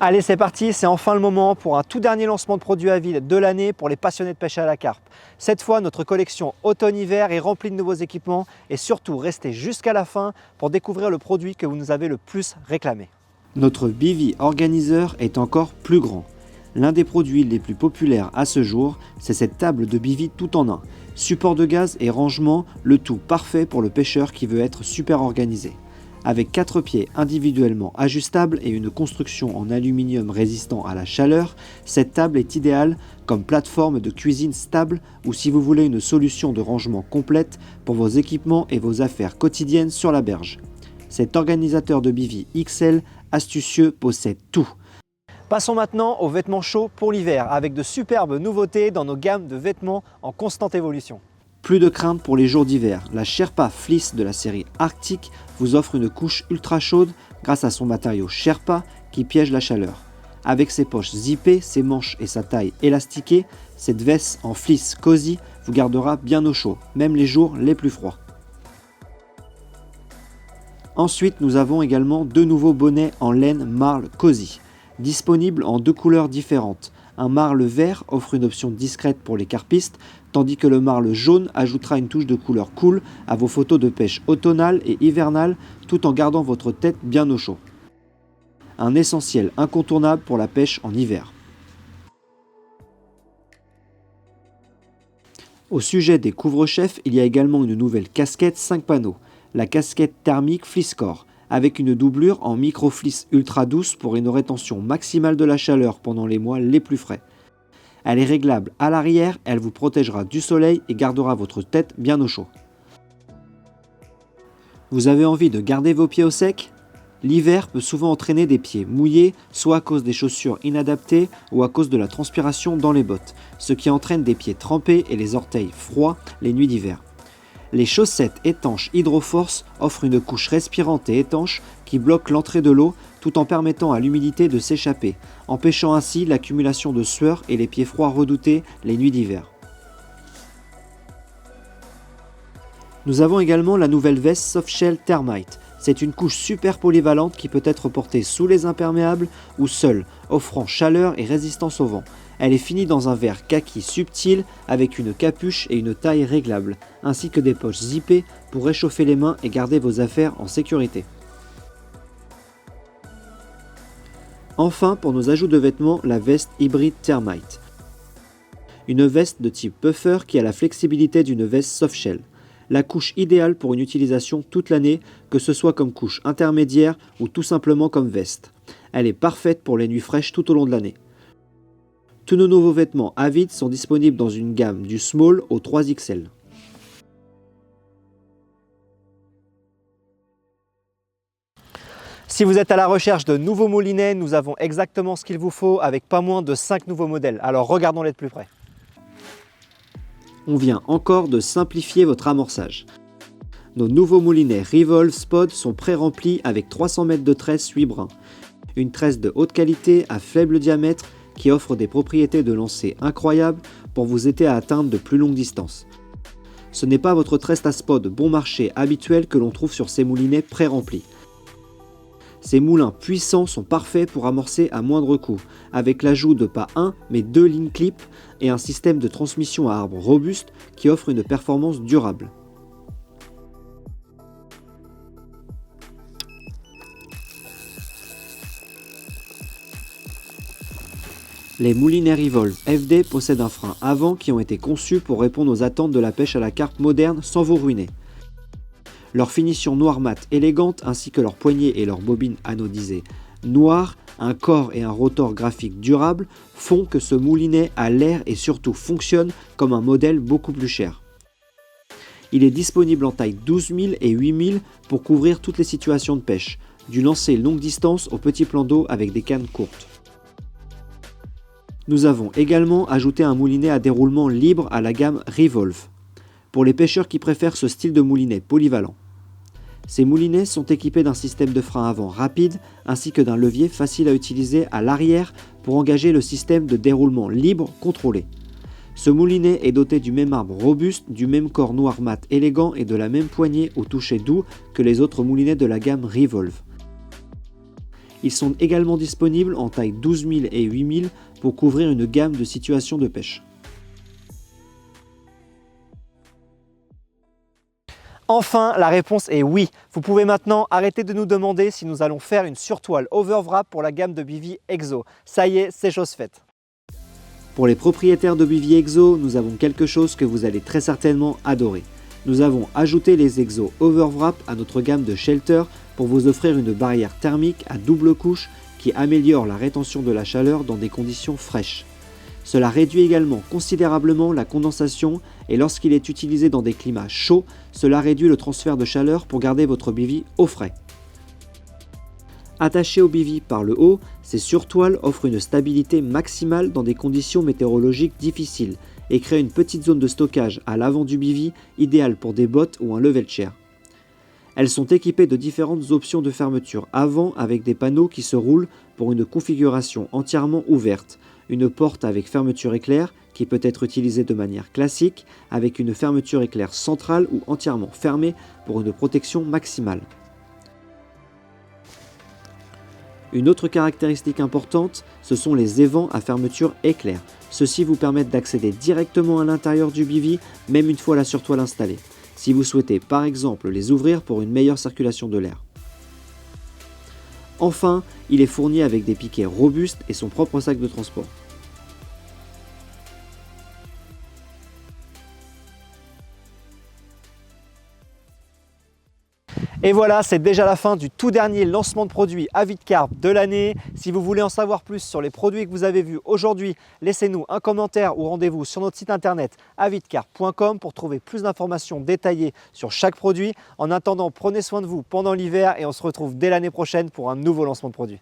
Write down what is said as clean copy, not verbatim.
Allez, c'est parti, c'est enfin le moment pour un tout dernier lancement de produits à vide de l'année pour les passionnés de pêche à la carpe. Cette fois, notre collection automne-hiver est remplie de nouveaux équipements et surtout, restez jusqu'à la fin pour découvrir le produit que vous nous avez le plus réclamé. Notre Bivy Organizer est encore plus grand. L'un des produits les plus populaires à ce jour, c'est cette table de bivy tout en un. Support de gaz et rangement, le tout parfait pour le pêcheur qui veut être super organisé. Avec 4 pieds individuellement ajustables et une construction en aluminium résistant à la chaleur, cette table est idéale comme plateforme de cuisine stable ou si vous voulez une solution de rangement complète pour vos équipements et vos affaires quotidiennes sur la berge. Cet organisateur de bivy XL astucieux possède tout. Passons maintenant aux vêtements chauds pour l'hiver avec de superbes nouveautés dans nos gammes de vêtements en constante évolution. Plus de crainte pour les jours d'hiver, la Sherpa Fleece de la série Arctic vous offre une couche ultra chaude grâce à son matériau Sherpa qui piège la chaleur. Avec ses poches zippées, ses manches et sa taille élastiquée, cette veste en fleece cosy vous gardera bien au chaud, même les jours les plus froids. Ensuite, nous avons également 2 nouveaux bonnets en laine marle cosy, disponibles en 2 couleurs différentes. Un marle vert offre une option discrète pour les carpistes, tandis que le marle jaune ajoutera une touche de couleur cool à vos photos de pêche automnale et hivernale, tout en gardant votre tête bien au chaud. Un essentiel incontournable pour la pêche en hiver. Au sujet des couvre-chefs, il y a également une nouvelle casquette 5 panneaux, la casquette thermique Fleececore, avec une doublure en micro-fleece ultra douce pour une rétention maximale de la chaleur pendant les mois les plus frais. Elle est réglable à l'arrière, elle vous protégera du soleil et gardera votre tête bien au chaud. Vous avez envie de garder vos pieds au sec ? L'hiver peut souvent entraîner des pieds mouillés, soit à cause des chaussures inadaptées ou à cause de la transpiration dans les bottes, ce qui entraîne des pieds trempés et les orteils froids les nuits d'hiver. Les chaussettes étanches Hydroforce offrent une couche respirante et étanche qui bloque l'entrée de l'eau tout en permettant à l'humidité de s'échapper, empêchant ainsi l'accumulation de sueur et les pieds froids redoutés les nuits d'hiver. Nous avons également la nouvelle veste Softshell Thermite. C'est une couche super polyvalente qui peut être portée sous les imperméables ou seule, offrant chaleur et résistance au vent. Elle est finie dans un vert kaki subtil avec une capuche et une taille réglable, ainsi que des poches zippées pour réchauffer les mains et garder vos affaires en sécurité. Enfin, pour nos ajouts de vêtements, la veste hybride Thermite. Une veste de type puffer qui a la flexibilité d'une veste softshell. La couche idéale pour une utilisation toute l'année, que ce soit comme couche intermédiaire ou tout simplement comme veste. Elle est parfaite pour les nuits fraîches tout au long de l'année. Tous nos nouveaux vêtements à vide sont disponibles dans une gamme du small au 3XL. Si vous êtes à la recherche de nouveaux moulinets, nous avons exactement ce qu'il vous faut avec pas moins de 5 nouveaux modèles. Alors regardons-les de plus près. On vient encore de simplifier votre amorçage. Nos nouveaux moulinets Revolve Spod sont pré-remplis avec 300 mètres de tresse 8 brins. Une tresse de haute qualité à faible diamètre qui offre des propriétés de lancer incroyables pour vous aider à atteindre de plus longues distances. Ce n'est pas votre tresse à spod bon marché habituel que l'on trouve sur ces moulinets pré-remplis. Ces moulins puissants sont parfaits pour amorcer à moindre coût, avec l'ajout de pas 1 mais 2 lignes clip et un système de transmission à arbre robuste qui offre une performance durable. Les moulinets Revolve FD possèdent un frein avant qui ont été conçus pour répondre aux attentes de la pêche à la carpe moderne sans vous ruiner. Leur finition noir mat élégante ainsi que leurs poignées et leurs bobines anodisées noires, un corps et un rotor graphique durable font que ce moulinet a l'air et surtout fonctionne comme un modèle beaucoup plus cher. Il est disponible en taille 12 000 et 8 000 pour couvrir toutes les situations de pêche, du lancer longue distance au petit plan d'eau avec des cannes courtes. Nous avons également ajouté un moulinet à déroulement libre à la gamme Revolve, pour les pêcheurs qui préfèrent ce style de moulinet polyvalent. Ces moulinets sont équipés d'un système de frein avant rapide ainsi que d'un levier facile à utiliser à l'arrière pour engager le système de déroulement libre contrôlé. Ce moulinet est doté du même arbre robuste, du même corps noir mat élégant et de la même poignée au toucher doux que les autres moulinets de la gamme Revolve. Ils sont également disponibles en taille 12 000 et 8 000 pour couvrir une gamme de situations de pêche. Enfin, la réponse est oui. Vous pouvez maintenant arrêter de nous demander si nous allons faire une surtoile overwrap pour la gamme de Bivy Exo. Ça y est, c'est chose faite. Pour les propriétaires de Bivy Exo, nous avons quelque chose que vous allez très certainement adorer. Nous avons ajouté les Exo Overwrap à notre gamme de shelter pour vous offrir une barrière thermique à double couche qui améliore la rétention de la chaleur dans des conditions fraîches. Cela réduit également considérablement la condensation et lorsqu'il est utilisé dans des climats chauds, cela réduit le transfert de chaleur pour garder votre bivy au frais. Attaché au bivy par le haut, ces surtoiles offrent une stabilité maximale dans des conditions météorologiques difficiles et créent une petite zone de stockage à l'avant du bivy, idéale pour des bottes ou un level chair. Elles sont équipées de différentes options de fermeture avant avec des panneaux qui se roulent pour une configuration entièrement ouverte, une porte avec fermeture éclair qui peut être utilisée de manière classique avec une fermeture éclair centrale ou entièrement fermée pour une protection maximale. Une autre caractéristique importante, ce sont les évents à fermeture éclair. Ceux-ci vous permettent d'accéder directement à l'intérieur du bivy, même une fois la surtoile installée, si vous souhaitez par exemple les ouvrir pour une meilleure circulation de l'air. Enfin, il est fourni avec des piquets robustes et son propre sac de transport. Et voilà, c'est déjà la fin du tout dernier lancement de produits Avidcarp de l'année. Si vous voulez en savoir plus sur les produits que vous avez vus aujourd'hui, laissez-nous un commentaire ou rendez-vous sur notre site internet avidcarp.com pour trouver plus d'informations détaillées sur chaque produit. En attendant, prenez soin de vous pendant l'hiver et on se retrouve dès l'année prochaine pour un nouveau lancement de produits.